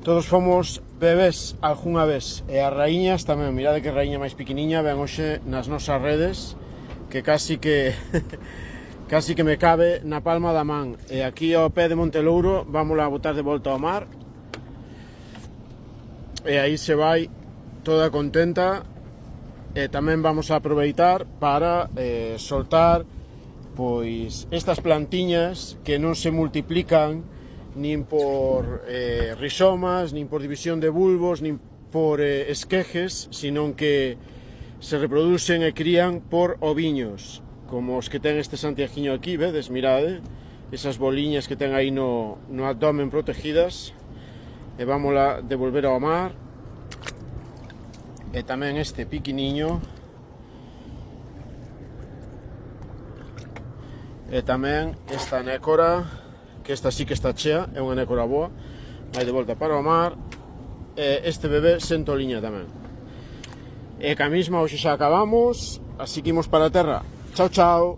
Todos fomos bebés algunha vez, e as raíñas tamén. Mirade que raíña máis pequeniña ven hoxe nas nosas redes, que casi que casi que me cabe na palma da man. E aquí ao pé de Montelouro vámola a botar de volta ao mar, e aí se vai toda contenta. E tamén vamos a aproveitar para soltar pois estas plantiñas que non se multiplican nin por rizomas, nin por división de bulbos, nin por esquejes, sino que se reproducen e crían por oviños, como os que ten este Santiaguiño aquí, vedes, mirade, esas boliñas que ten aí no abdomen protegidas, e vámola devolver ao mar. E tamén este piquiniño, e tamén esta nécora, que esta sí que está chea, é unha nécora boa, vai de volta para o mar. E este bebé sen toliña tamén. E ca mesma hoxe xa acabamos, así que imos para a terra. Chao, chao.